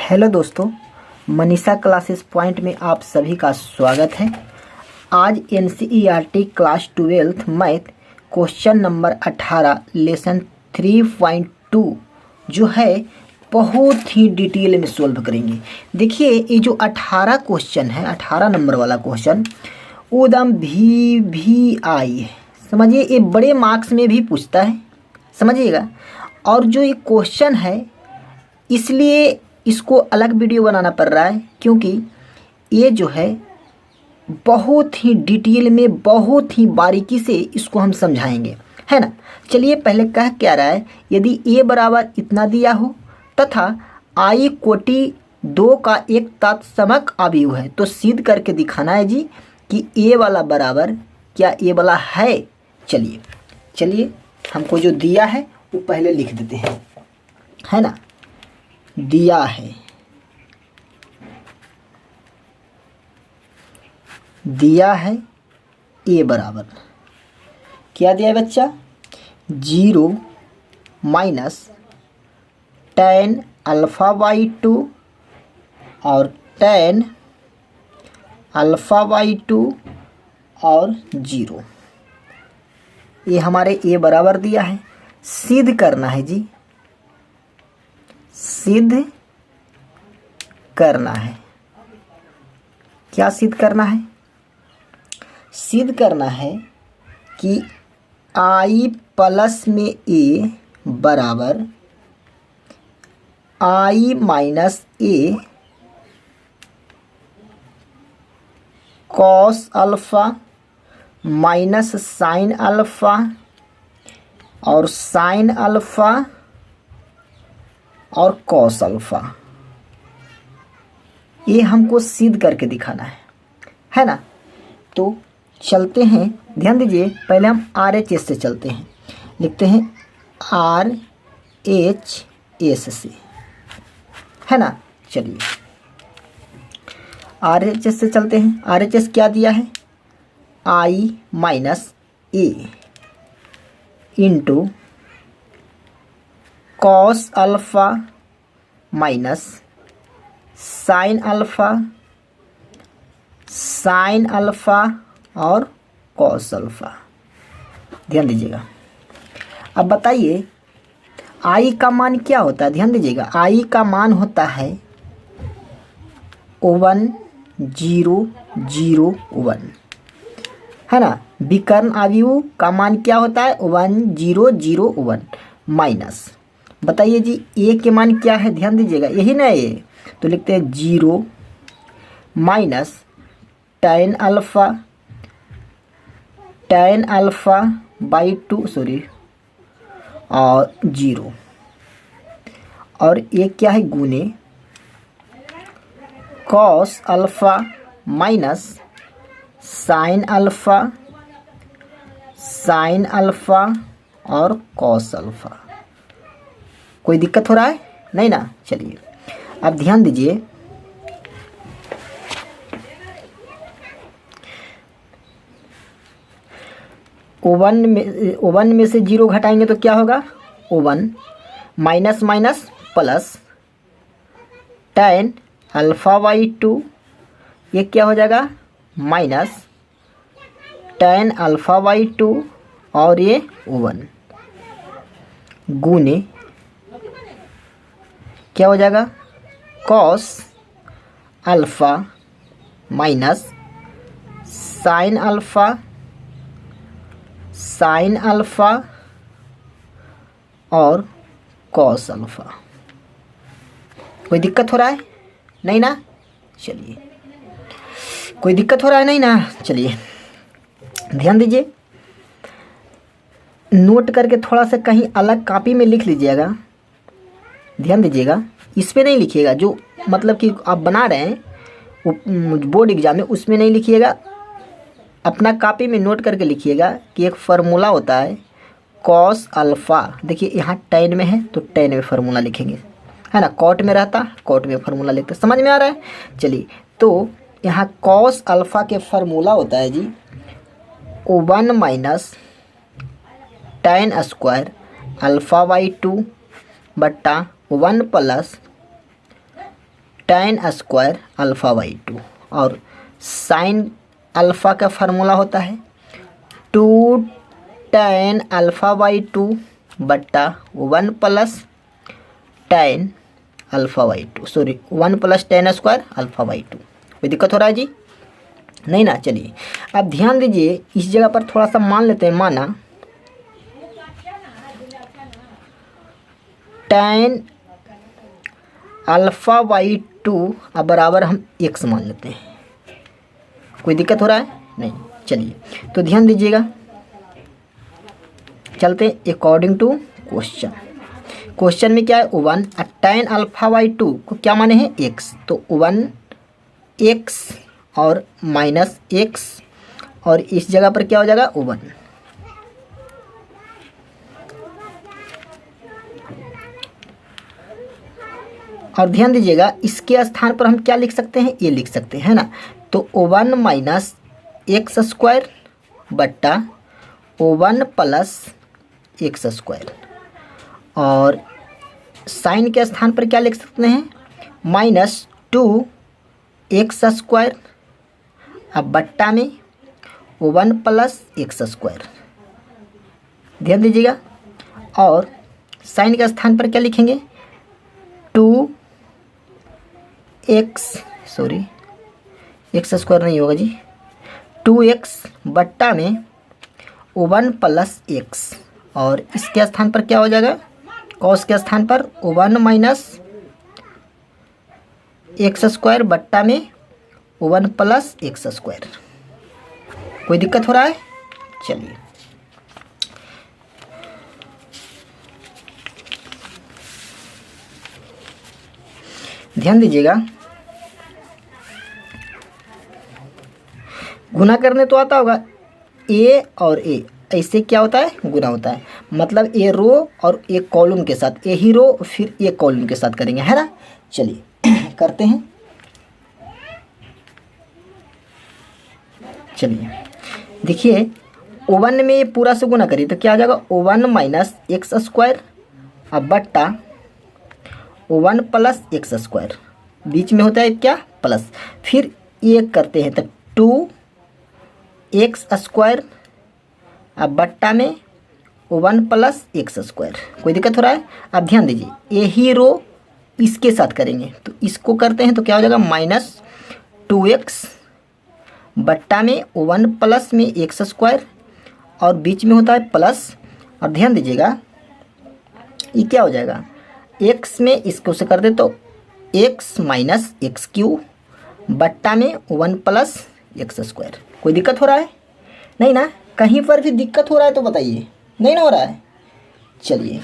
Hello दोस्तों, Manisha classes point में आप सभी का स्वागत है। आज NCERT class 12th math question number 18 lesson 3.2 जो है बहुत ही डिटेल में सॉल्व करेंगे। देखिए ये जो 18 क्वेश्चन है, 18 नंबर वाला क्वेश्चन वो एकदम VVI है। समझिए, ये बड़े मार्क्स में भी पूछता है, समझिएगा। और जो ये क्वेश्चन है इसलिए इसको अलग वीडियो बनाना पड़ रहा है, क्योंकि ये जो है बहुत ही डिटेल में बहुत ही बारीकी से इसको हम समझाएंगे, है ना। चलिए पहले कह क्या रहा है, यदि a बराबर इतना दिया हो तथा i कोटि 2 का एक तत्समक अवयव है तो सिद्ध करके दिखाना है जी कि a वाला बराबर क्या a वाला है। चलिए हमको जो दिया है वो पहले लिख देते हैं, है ना। दिया है a बराबर क्या दिया है बच्चा, 0 माइनस tan α/2 और tan α/2 और 0। ये हमारे a बराबर दिया है। सिद्ध करना है जी, सिद्ध करना है। क्या सिद्ध करना है? सिद्ध करना है कि i प्लस में a बराबर i minus a cos alpha minus sine alpha और साइन अल्फ़ा और कॉस अल्फ़ा, ये हमको सिद्ध करके दिखाना है ना। तो चलते हैं, ध्यान दीजिए, पहले हम RHS से चलते हैं। लिखते हैं RHS से, है ना। चलिए RHS से चलते हैं। RHS क्या दिया है, i minus a into cos alpha minus sine alpha और कॉस अल्फ़ा। ध्यान दीजिएगा। अब बताइए i का मान क्या होता है, ध्यान दीजिएगा। i का मान होता है 1 0 0 1, है ना। विकर्ण अवयव का मान क्या होता है, 1 0 0 1 माइनस, बताइए जी a के मान क्या है, ध्यान दीजिएगा, यही ना a। तो लिखते हैं 0 माइनस tan α/2 और 0, और ये क्या है, गुने cos alpha minus sine alpha और कॉस अल्फ़ा। कोई दिक्कत हो रहा है? नहीं ना। चलिए अब ध्यान दीजिए, ओवन में से 0 घटाएंगे तो क्या होगा, 1 माइनस माइनस प्लस tan α/2, ये क्या हो जाएगा, माइनस tan α/2 और ये 1 गुने क्या हो जाएगा, cos alpha minus sine alpha और कॉस अल्फ़ा। कोई दिक्कत हो रहा है? नहीं ना। चलिए, कोई दिक्कत हो रहा है? नहीं ना। चलिए ध्यान दीजिए, नोट करके थोड़ा सा कहीं अलग कॉपी में लिख लीजिएगा। ध्यान दीजिएगा, इस पे नहीं लिखिएगा, जो मतलब कि आप बना रहे हैं बोर्ड एग्जाम में, उसमें नहीं लिखिएगा। अपना कॉपी में नोट करके लिखिएगा कि एक फार्मूला होता है कॉस अल्फ़ा। देखिए यहाँ tan में है तो tan में फार्मूला लिखेंगे, है ना। कॉट में रहता, कॉट में फार्मूला लिखते। समझ में आ रहा है? चलिए, तो यहाँ कॉस अल्फ़ा के फार्मूला होता है जी 1 माइनस tan स्क्वायर α/2 बट्टा 1 plus tan square alpha by 2 और साइन अल्फ़ा का फार्मूला होता है 2 tan अल्फ़ा बाई 2 बट्टा 1 plus tan alpha by 2 sorry 1 plus tan square alpha by 2। कोई दिक्कत हो रहा है जी? नहीं ना। चलिए अब ध्यान दीजिए, इस जगह पर थोड़ा सा मान लेते हैं, माना tan अल्फ़ा बाई 2 अब बराबर हम x मान लेते हैं। कोई दिक्कत हो रहा है? नहीं। चलिए तो ध्यान दीजिएगा, चलते अकॉर्डिंग टू क्वेश्चन। क्वेश्चन में क्या है 1 tan अल्फ़ा बाई 2 को क्या माने हैं x, तो 1x और माइनस x और इस जगह पर क्या हो जाएगा 1। और ध्यान दीजिएगा इसके स्थान पर हम क्या लिख सकते हैं, ये लिख सकते हैं ना, तो 1 माइनस एक्स स्क्वायर बट्टा 1 प्लस एक्स स्क्वायर और साइन के स्थान पर क्या लिख सकते हैं माइनस 2 एक्स स्क्वायर अब बट्टा में 1 प्लस एक्स स्क्वायर। ध्यान दीजिएगा और साइन के स्थान पर क्या लिखेंगे 2 एक्स सॉरी एक्स स्क्वायर नहीं होगा जी, 2x बट्टा में 1 प्लस एक्स और इसके स्थान पर क्या हो जाएगा कॉस के स्थान पर 1 माइनस एक्स स्क्वायर बट्टा में 1 प्लस एक्स स्क्वायर। कोई दिक्कत हो रहा है? चलिए ध्यान दीजिएगा, गुना करने तो आता होगा ए और ए, ऐसे क्या होता है गुना होता है, मतलब ए रो और एक कॉलम के साथ, ए ही रो फिर एक कॉलम के साथ करेंगे, है ना। चलिए करते हैं। चलिए देखिए 1 में ये पूरा से गुना करिए तो क्या आ जाएगा 1 माइनस एक्स स्क्वायर अब बट्टा 1 प्लस एक्स स्क्वायर, बीच में होता है क्या प्लस, फिर ये करते हैं तो 2 एक्स स्क्वायर अब बट्टा में 1 प्लस एक्स स्क्वायर। कोई दिक्कत हो रहा है? अब ध्यान दीजिए यही रो इसके साथ करेंगे तो इसको करते हैं तो क्या हो जाएगा माइनस 2x बट्टा में 1 प्लस में एक्स स्क्वायर और बीच में होता है प्लस। और ध्यान दीजिएगा ये क्या हो जाएगा x में इसको से कर दे तो x माइनस एक्स क्यू बट्टा में 1 प्लस एक्स स्क्वायर। कोई दिक्कत हो रहा है? नहीं ना। कहीं पर भी दिक्कत हो रहा है तो बताइए, नहीं ना हो रहा है। चलिए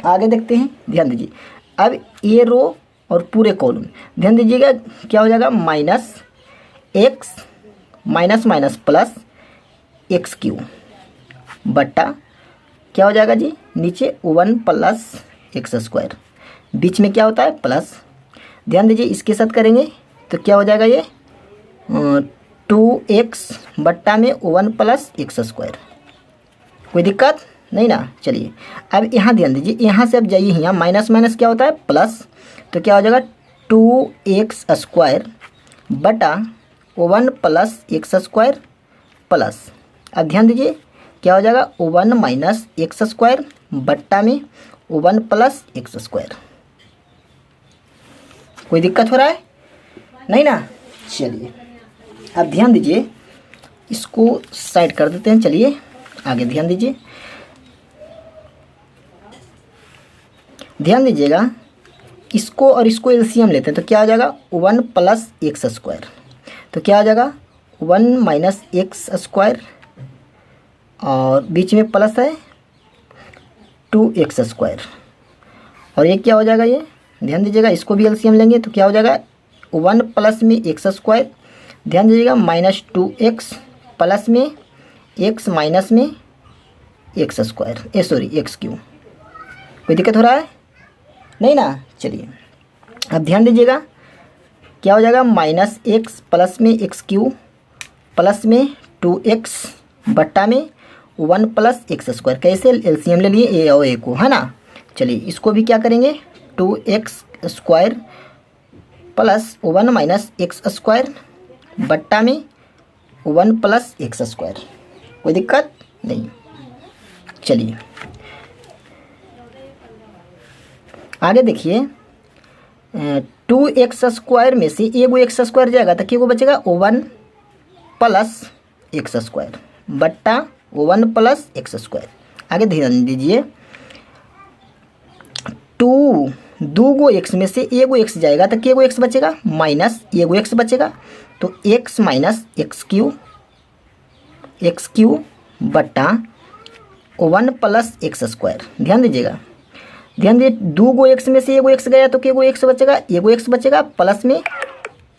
आगे देखते हैं। ध्यान दीजिए अब ये रो और पूरे कॉलम, ध्यान दीजिएगा क्या हो जाएगा minus x minus minus plus x Q बट्टा क्या हो जाएगा जी नीचे 1 प्लस एक्स स्क्वायर, बीच में क्या होता है प्लस। ध्यान दीजिए इसके साथ करेंगे तो क्या हो जाएगा ये 2x बट्टा में 1 प्लस एक्स स्क्वायर। कोई दिक्कत नहीं ना। चलिए अब यहाँ ध्यान दीजिए, यहाँ से अब जाइए, यहाँ माइनस माइनस क्या होता है प्लस, तो क्या हो जाएगा 2x स्क्वायर बटा 1 प्लस एक्स स्क्वायर प्लस। अब ध्यान दीजिए क्या हो जाएगा 1 माइनस एक्स स्क्वायर बट्टा में 1 प्लस एक्स स्क्वायर। कोई दिक्कत हो रहा है? नहीं ना। चलिए अब ध्यान दीजिए इसको साइड कर देते हैं। चलिए आगे ध्यान दीजिए, ध्यान दीजिएगा इसको और इसको एलसीएम लेते हैं तो क्या आ जाएगा 1 प्लस एक्स स्क्वायर, तो क्या आ जाएगा 1 माइनस एक्स स्क्वायर और बीच में प्लस है 2x स्क्वायर और ये क्या हो जाएगा ये, ध्यान दीजिएगा इसको भी एलसीएम लेंगे तो क्या हो जाएगा 1 प्लस में एक्स स्क्वायर, ध्यान दीजिएगा माइनस 2x प्लस में x माइनस में x square sorry x Q. कोई दिक्कत हो रहा है? नहीं ना। चलिए अब ध्यान दीजिएगा क्या हो जाएगा माइनस एक्स प्लस में एक्स क्यू प्लस में 2x बट्टा में 1 प्लस एक्स स्क्वायर। कैसे एलसीएम ले लिए ए और ए को, है ना। चलिए इसको भी क्या करेंगे 2x square plus 1 minus x square बट्टा में 1 प्लस एक्स स्क्वायर। कोई दिक्कत नहीं। चलिए आगे देखिए, 2x स्क्वायर में से एगो एक्स स्क्वायर जाएगा तो क्या बचेगा 1 प्लस एक्स स्क्वायर बट्टा 1 प्लस एक्स स्क्वायर। आगे ध्यान दीजिए, 2 गो एक्स में से एगो एक्स जाएगा तो क्या एक्स बचेगा माइनस एगो एक्स बचेगा, तो एक्स माइनस एक्स क्यू बट्टा 1 प्लस एक्स स्क्वायर। ध्यान दीजिए 2 गो एक्स में से एगो एक्स गया तो क्या एक्स बचेगा एगो एक्स बचेगा प्लस में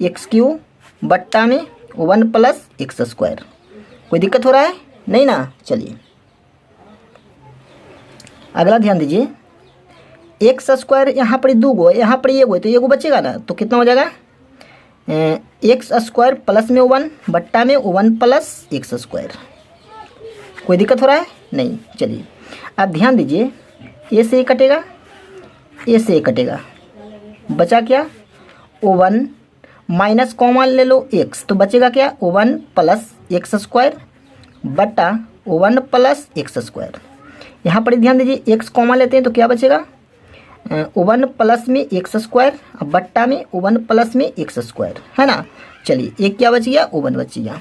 एक्स क्यू बट्टा में 1 प्लस एक्स स्क्वायर। कोई दिक्कत हो रहा है नहीं ना। चलिए अगला ध्यान दीजिए, एक्स स्क्वायर यहाँ पर 2 गो, यहाँ पर एगो है तो एगो बचेगा ना, तो कितना हो जाएगा एक्स स्क्वायर प्लस में 1 बट्टा में 1 प्लस एक्स स्क्वायर। कोई दिक्कत हो रहा है नहीं। चलिए अब ध्यान दीजिए, ए से ए कटेगा, ए से ए कटेगा, बचा क्या 1 माइनस कॉमन ले लो एक्स तो बचेगा क्या 1 प्लस एक्स स्क्वायर बटा 1 प्लस एक्स स्क्वायर। यहाँ पर ध्यान दीजिए एक्स कॉमन लेते हैं तो क्या बचेगा 1 प्लस में एक्स स्क्वायर बट्टा में 1 प्लस में एक्स स्क्वायर, है ना। चलिए एक क्या बच गया 1 बच गया।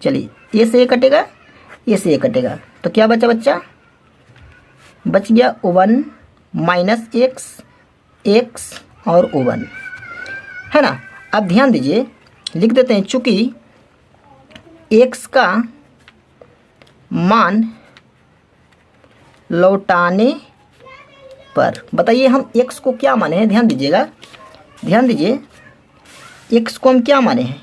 चलिए ए से ए कटेगा, ए से ए कटेगा तो क्या बचा बच्चा बच गया 1 माइनस एक्स और 1, है ना। अब ध्यान दीजिए लिख देते हैं, चूँकि एक्स का मान लौटाने पर, बताइए हम एक्स को क्या माने हैं, ध्यान दीजिएगा, ध्यान दीजिए एक्स को हम क्या माने हैं,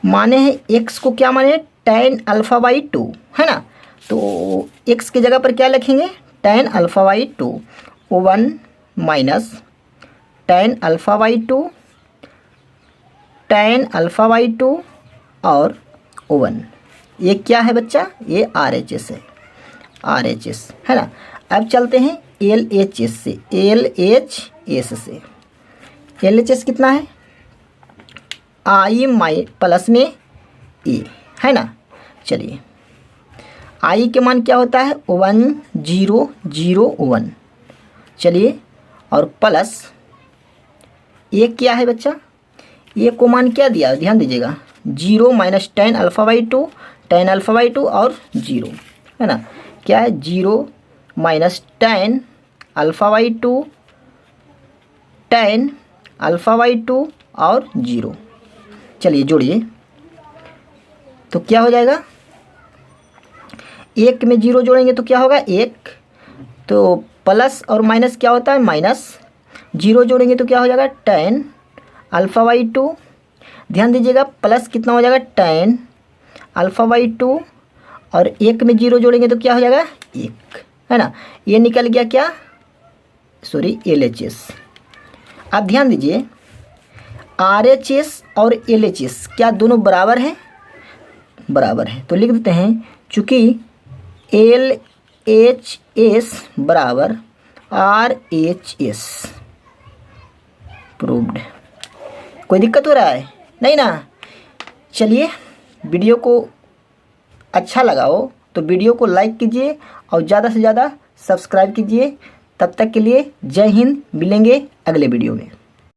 माने हैं एक्स को क्या माने हैं tan α/2, है ना। तो x की जगह पर क्या लिखेंगे tan α/2, 1 माइनस tan α/2 और 1। ये क्या है बच्चा ये RHS है, RHS, है ना। अब चलते हैं LHS से, LHS कितना है I प्लस में A, है ना। चलिए I के मान क्या होता है 1 0 0 1। चलिए और प्लस A क्या है बच्चा, A को मान क्या दिया ध्यान दीजिएगा 0 माइनस tan α/2 और 0, है ना। क्या है 0 माइनस tan α/2 और 0। चलिए जोड़िए तो क्या हो जाएगा, 1 में 0 जोड़ेंगे तो क्या होगा 1, तो प्लस और माइनस क्या होता है माइनस, 0 जोड़ेंगे तो क्या हो जाएगा tan α/2। ध्यान दीजिएगा प्लस कितना हो जाएगा tan α/2 और 1 में 0 जोड़ेंगे तो क्या हो जाएगा 1, है ना। ये निकल गया क्या LHS। अब ध्यान दीजिए RHS और LHS क्या दोनों बराबर हैं, बराबर है, तो लिख देते हैं चूँकि LHS बराबर RHS प्रूव्ड। कोई दिक्कत हो रहा है नहीं ना। चलिए वीडियो को अच्छा लगा हो तो वीडियो को लाइक कीजिए और ज़्यादा से ज़्यादा सब्सक्राइब कीजिए। तब तक के लिए जय हिंद, मिलेंगे अगले वीडियो में।